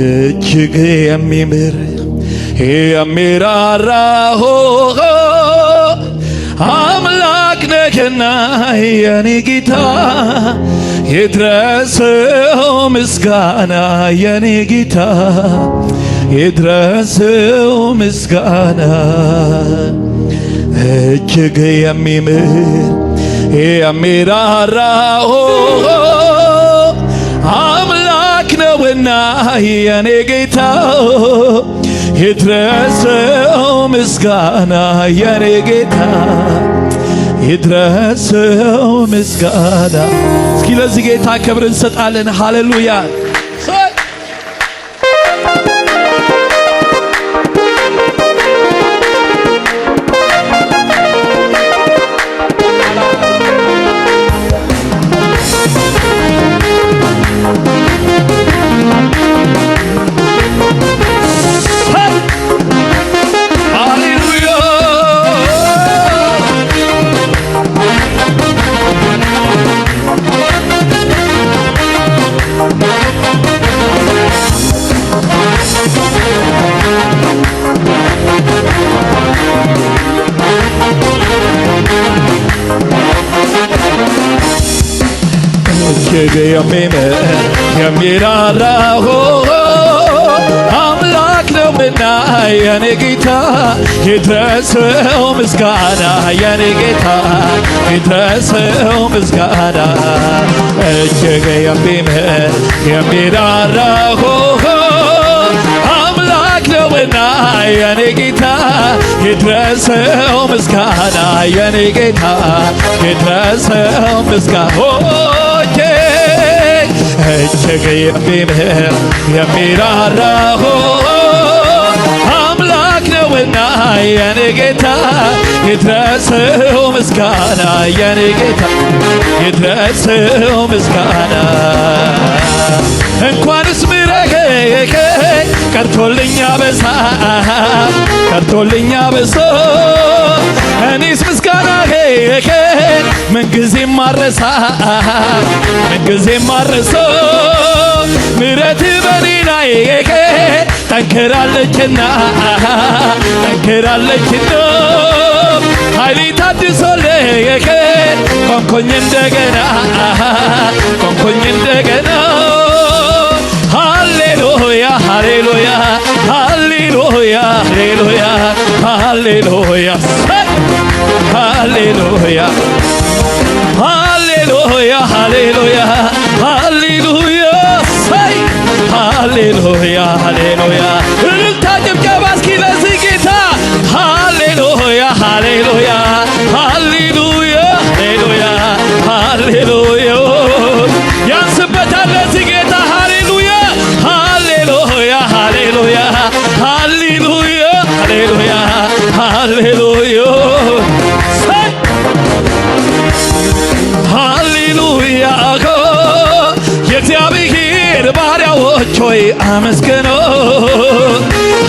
እጅግ የሚምር የሚራራ አምላክ ነህና የኔ ጌታ ይድረሰው ምስጋና የኔ ጌታ ይድረሰው ምስጋና እጅግ የሚምር የሚራራ አምላክ ነውና የኔ ጌታ ይድረሰው ምስጋና የኔ ጌታ ይድረሰው ምስጋና። እስኪ ለዚህ ጌታ ክብር እንሰጣለን። ሃሌሉያ እጅግ የሚምር የሚራራ አምላክ ነውና የኔ ጌታ ይድረሰው ምስጋና የኔ ጌታ ይድረሰው ምስጋና እጅግ የሚምር የሚራራ አምላክ ነውና የኔ ጌታ ይድረሰው ምስጋና የኔ ጌታ ይድረሰው ምስጋና እጅግ የሚምር የሚራራ አምላክ ነውና የኔ ጌታ ይድረሰው ምስጋና የኔ ጌታ ይድረሰው ምስጋና እንኳንስ ምሕረትህ ቀርቶልኛ በሳ ቀርቶልኛ በሶ እኔስ ምስጋናህ ምንጊዜም ማረሳ ምንጊዜም ማረሶ ምሕረትህ በኔ ላይ ጠንክራለችና ጠንክራለችና ኃይሌ ታድሶልኝ ቆምኩኝ እንደገና ቆምኩኝ እንደገና ሃሌሉያ ሃሌሉያ ሃሌሉያ ሃሌሉያ ሃሌሉያ ሃሌሉያ ሃሌሉያ ሃሌሉያ ሃሌሉያ ሃሌሉያ ሃሌሉያ እልልታ ጭብጨባ እስኪ ለዚህ ጌታ ሃሌሉያ ሃሌሉያ ሃሌሉያ ሃሌሉያ ሃሌሉያ ያንስበታል ለዚህ ጌታ ሃሌሉያ ሃሌሉያ ሃሌሉያ ሃሌሉያ ሃሌሉያ ሃሌሉያ ሃሌሉያ የእግዚአብሔር ባሪያዎች ሆይ አመስግኑ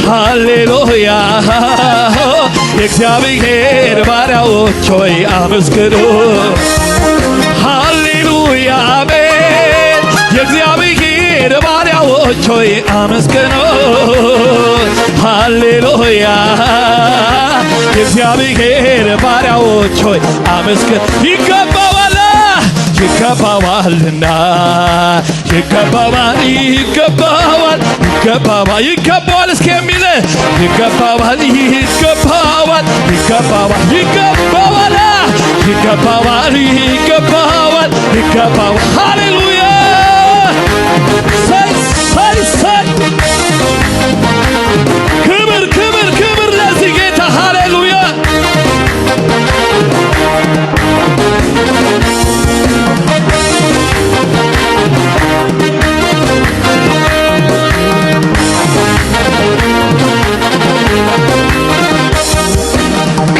ሃሌሉያ የእግዚአብሔር ባሪያዎች ሆይ አመስግኑ ሃሌሉያ አሜን የእግዚአብሔር ባሪያዎች ሆይ አመስግኑ ሃሌሉያ የእግዚአብሔር ባሪያዎች ሆይ አመስግኑ ይገባዋል ይገባዋልና ይገባዋል ይገባዋል ይገባዋል ይገባዋል እስኪ የሚል ይገባዋል ይገባዋል ይገባዋል ይገባዋል ይገባዋል ይገባዋል ይገባዋል ሃሌሉያ ሳይ ሳይ ሳይ ክብር ክብር ክብር ለዚህ ጌታ ሃሌሉያ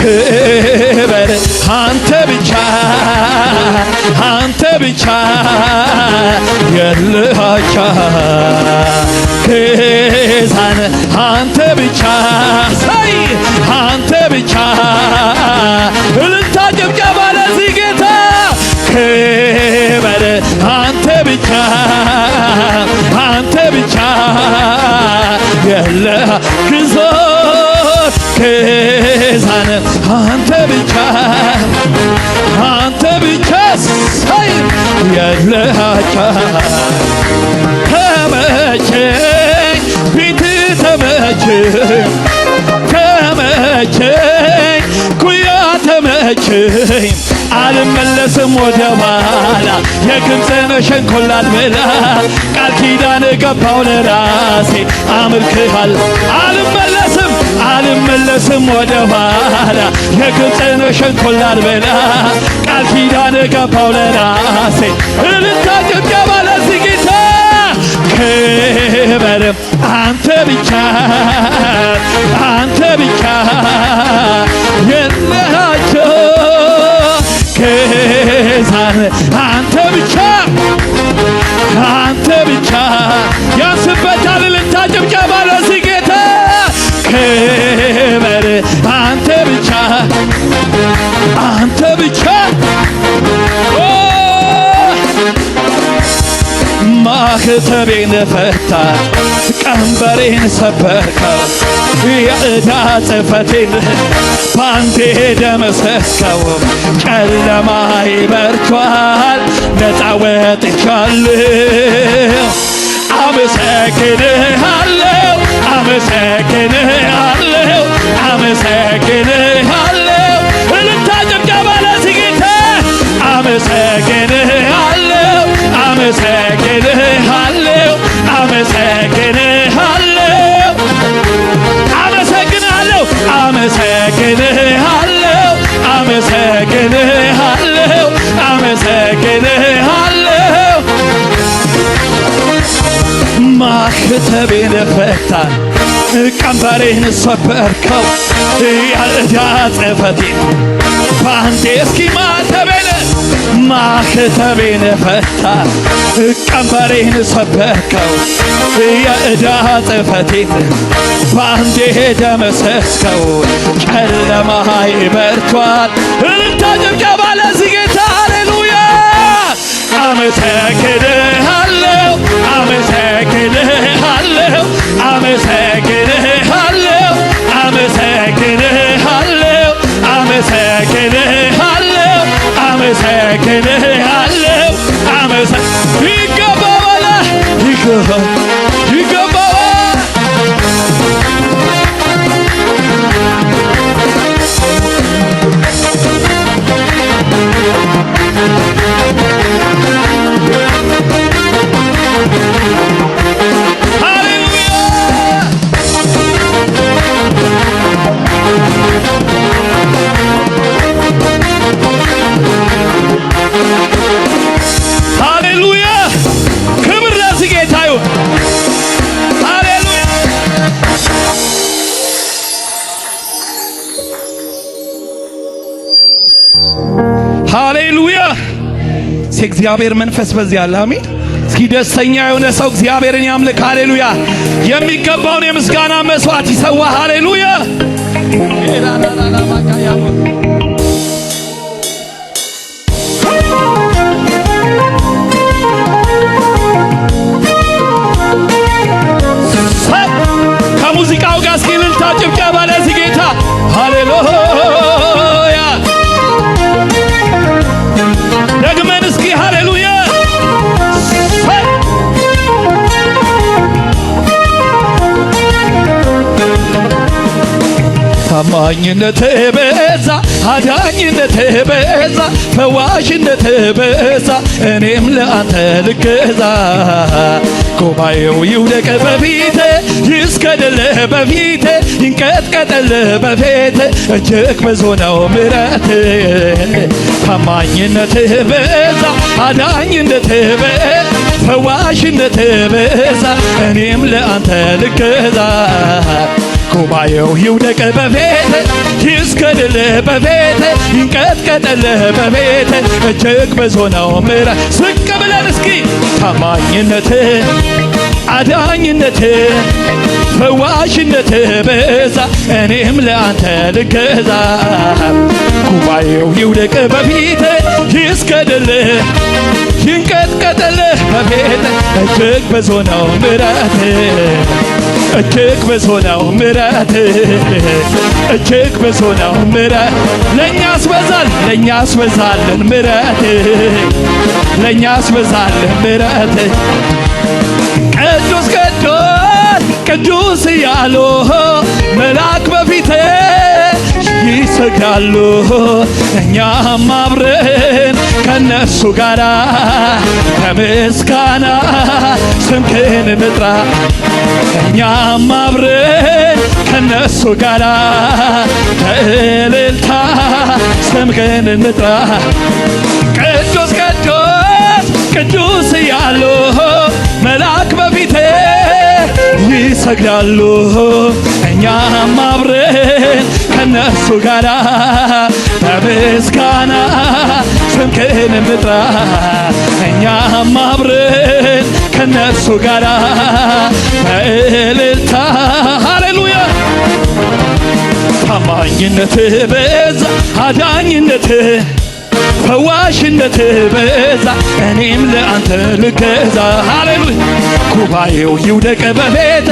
ክብር አንተ ብቻ አንተ ብቻ የለሃቻ ክዛን አንተ ብቻ ሳይ አንተ ብቻ እልልታ ጭብጨባ ለዚህ ጌታ ክብር አንተ ብቻ አንተ ብቻ የለሃቻ ተመቸኝ ፊት ተመቸኝ ተመቸኝ ጉያ ተመቸኝ አልመለስም ወደ ኋላ የግብፅን ሸንኮላ ልበላ ቃል ኪዳን ገባው ለራሴ አምልክሃል አልመለስም ወደ ኋላ የግብፅን ሸንኮላ ልበላ ቃል ኪዳን ገባው ለራሴ እልልታ ጭብጨባ ለዚህ ጌታ ክበር አንተ ብቻ የለሃቸው ከዛን አንተ ብቻ ያንስበታል እልልታ ጭብጨባ ለዚህ ጌታ ክበር አንተ ብቻ ማህተቤን ፈታ ቀንበሬን ሰበርከው የዕዳ ጽሕፈቴን ባንዴ ደመሰስከው ጨለማዬ በርቷል ነፃ ወጥቻለሁ አመሰግንሃለሁ እልልታ ጭብጨባ ለዚህ ጌታ አመሰግንሃለሁ ማህተቤን ፈታ ቀንበሬን ሰበርከው የዕዳ ጽሕፈቴን ባንዴ እስኪ ማህተቤን ፈታ ቀንበሬን ሰበርከው የዕዳ ጽሕፈቴን ባንዴ ደመሰስከው ጨለማዬ በርቷል እልልታ ጭብጨባ ለዚህ ጌታ ሃሌሉያ አመሰግንሃለሁ ይገባዋል ሃሌሉያ ክብር ለዚህ ጌታ ይሁን ሃሌሉያ ሃሌሉያ እግዚአብሔር መንፈስ በዚህ አለ አሜን እስኪ ደስተኛ የሆነ ሰው እግዚአብሔርን ያምልክ ሃሌሉያ የሚገባውን የምስጋና መስዋዕት ይሰዋ ሃሌሉያ ከሙዚቃው ጋር እስኪ እልልታ ጭብጨባ ለዚህ ጌታ ሃሌሉያ ደግመን እስኪ ሃሌሉያ ታማኝነትህ በዛ አዳኝነትህ በዛ ፈዋሽነትህ በዛ እኔም ለአንተ ልገዛ ጉባኤው ይውደቅ በፊቴ ይስገድልህ በፊቴ ይንቀጥቀጥልህ በፊቴ እጅግ ብዙ ነው ምሕረትህ ታማኝነትህ በዛ አዳኝነትህ በዛ ፈዋሽነትህ በዛ እኔም ለአንተ ልገዛ ጉባኤው ይውደቅ በፊቴ ይስገድልህ በፊቴ ይንቀጥቀጥልህ በፊቴ እጅግ ብዙ ነው ምሕረት ዝቅ ብለን እስኪ ታማኝነትህ አዳኝነትህ ፈዋሽነትህ በዛ እኔም ለአንተ ልገዛ ጉባኤው ይውደቅ በፊቴ ይስገድልህ ይንቀጥቀጥልህ በፊቴ እጅግ ብዙ ነው ምሕረትህ እጅግ ብዙ ነው ምሕረት እጅግ ብዙ ነው ምሕረት ለእኛስ በዛል ለእኛስ በዛልን ምሕረት ለእኛስ በዛልን ምሕረት ቅዱስ ቅዱስ ቅዱስ እያሉ መልአክ በፊቴ ይሰግዳሉ እኛም አብረን ከነሱ ጋራ በምስጋና ስምህን እንጥራ እኛም አብረን ከነሱ ጋራ በእልልታ ስምህን እንጥራ ቅዱስ ቅዱስ ቅዱስ እያሉ መልአክ በፊቴ ይሰግዳሉ እኛም አብረን ከነሱ ጋራ በምስጋና ስምህን እንጥራ እኛም አብረን ከነሱ ጋራ በእልልታ ሃሌሉያ ታማኝነትህ በዛ አዳኝነትህ ፈዋሽነትህ በዛ እኔም ለአንተ ልገዛ ሃሌሉያ ጉባኤው ይውደቅ በቤተ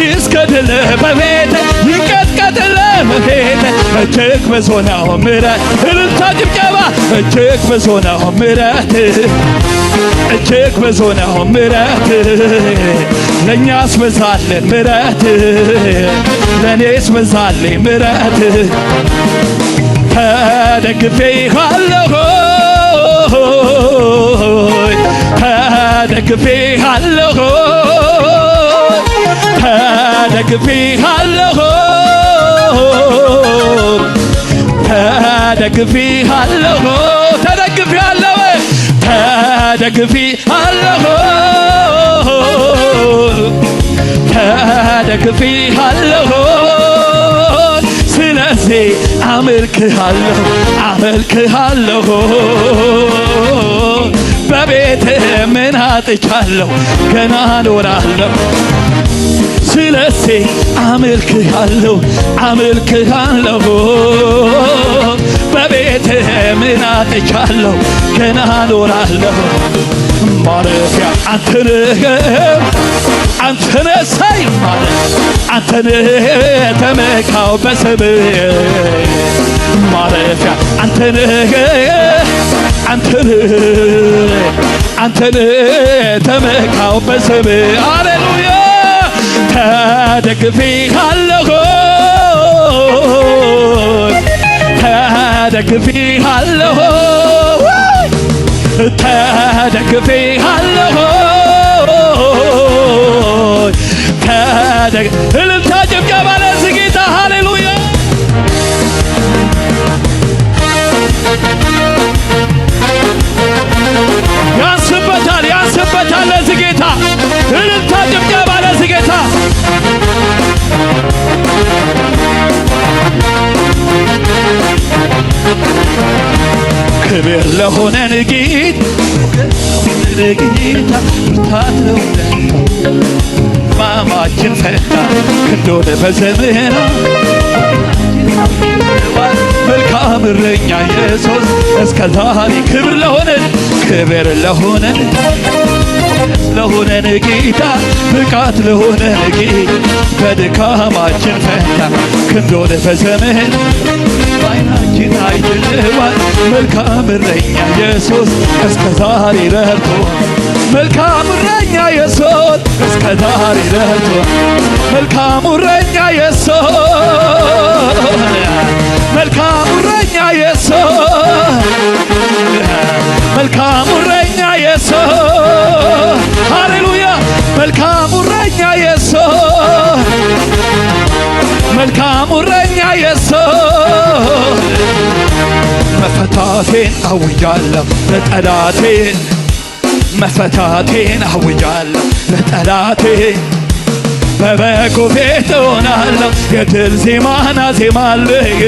ይስገድል በቤተ ይንቀጥቀጥል በቤተ እጅግ ብዙ ነው ምሕረት እልልታ ጭብጨባ እጅግ ብዙ ነው ምሕረት እጅግ ብዙ ነው ምሕረት ለእኛስ በዛልን ምሕረት ለእኔስ በዛልኝ ምሕረት ተደግፌሃለሁ ተደግፌሃለሁ ተደግፌሃለሁ ተደግፌሃለሁ ተደግፌሃለሁ ተደግፌሃለሁ ተደግፌሃለሁ ስለዚህ አመልክሃለሁ አመልክሃለሁ በቤትህ ምን አጥቻለሁ ገና እኖራለሁ ስለዚህ አመልክሃለሁ አመልክሃለሁ በቤትህ ምን አጥቻለሁ ገና እኖራለሁ ማረፊያ አንተ ነህ አንተ ነህ ሳይ ማለት አንተ ነህ ተመካው በስምህ ማረፊያ አንተ ነህ አንተ ነህ ተመካው በስምህ ሃሌሉያ ተደግፌሃለሁ ተደግፌሃለሁ ተደግፌሃለሁ እልልታ ጭብጨባ ለዚህ ጌታ ሃሌሉያ ያንስበታል ያንስበታል ለዚህ ጌታ እልልታ ጭብጨባ ለዚህ ጌታ ክብር ለሆነን ጌታ ብርታት ለሆነን ማማችን ፈታ ክንዶን በዘመና መልካም እረኛ ኢየሱስ እስከ ዛሬ ክብር ለሆነን ጌታ ብቃት ለሆነን ጌታ በድካማችን ፈታ ክንዶን በዘመን ባይናችን አይችልዋል መልካም እረኛ ኢየሱስ እስከ ዛሬ ረድቶ መልካም እረኛ ኢየሱስ እስከ ዛሬ ረድቶ መልካም እረኛ ኢየሱስ መልካም እረኛ ኢየሱስ መልካም እረኛ ኢየሱስ ሃሌሉያ መልካም እረኛ ኢየሱስ መልካም እረኛ ኢየሱስ መፈታቴን አውጃለሁ ለጠላቴ መፈታቴን አውጃለሁ ለጠላቴ በበጎ ቤት ሆናለሁ የድል ዜማን አዜማለሁ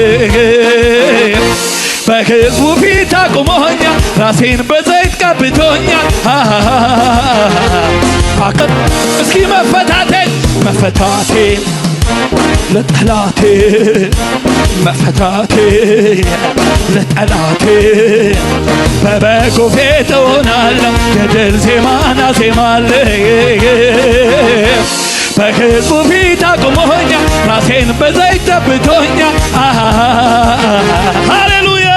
በሕዝቡ ፊት አቁሞኛል ራሴን በዘይት ቀብቶኛል እስኪ መፈታቴን ለጠላቴ መፈታቴ ለጠላቴ በበጎ ፊት ሆናለሁ የድል ዜማን አዜማለሁ በሕዝቡ ፊት አቁሞኛል። ራሴን በዘይት ጠብቶኛል። ሃሌሉያ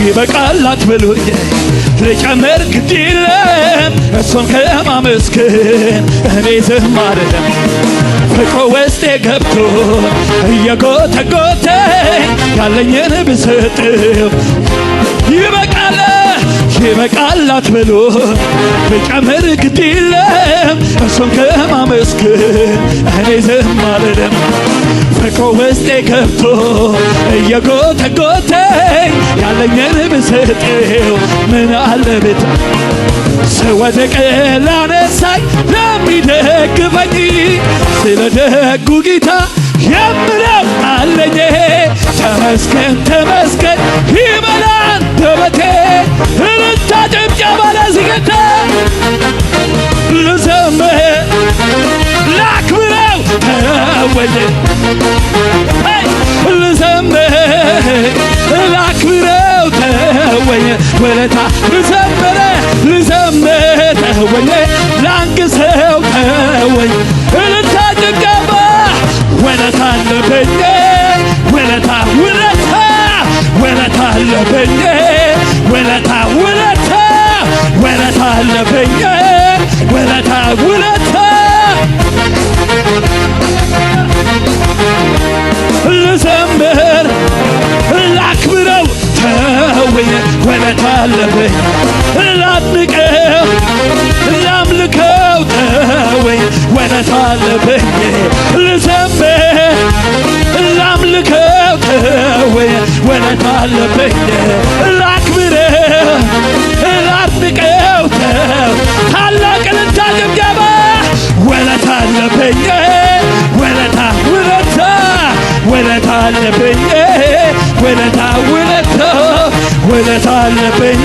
ይበቃል አትበሉኝ ልጨምር ግድ የለም እሱን ከማመስገን እኔ ዝም አልልም። ፍቅሩ ውስጤ ገብቶ እየጎተጎተኝ ያለኝን ብሰጥም ይበቃል አትበሉ ልጨምር ግድ የለም እሱን ከማመስገን እኔ ዝም አልልም። ፍቅሩ ውስጤ ገብቶ እየጎተጎተኝ ያለኝን ብሰጠው ምን አለበት ስወድቅ ላነሳኝ ለሚደግፈኝ ስለ ደጉ ጌታ የምለው አለኝ። ተመስገን ተመስገን ይበል አንደበቴ እልልታ ጭብጨባ ለዚህ ጌታ ልዘምር ላክብረው ተወኝ ልዘምር ላክብረው ተወኝ ወለታ ልዘምር ተወኝ ላንግሰው ተወኝ እልልታ ጭብጨባ ወለታ አለብኝ ወለታ አለብኝ ወለታ አለብኝ ወለታ ልዘምር ላክብረው ተወኝ ወለታ አለብኝ ላድንቀው ላምልከው ተወኝ ወለታ አለብኝ ልዘምር ላምልከው ተወኝ ወለታ አለብኝ ላክብረው ላድንቀው ታላቅ እልልታ ጭብጨባ ወለታ አለብኝ ወለታ አለብኝ ወለታ አለብኝ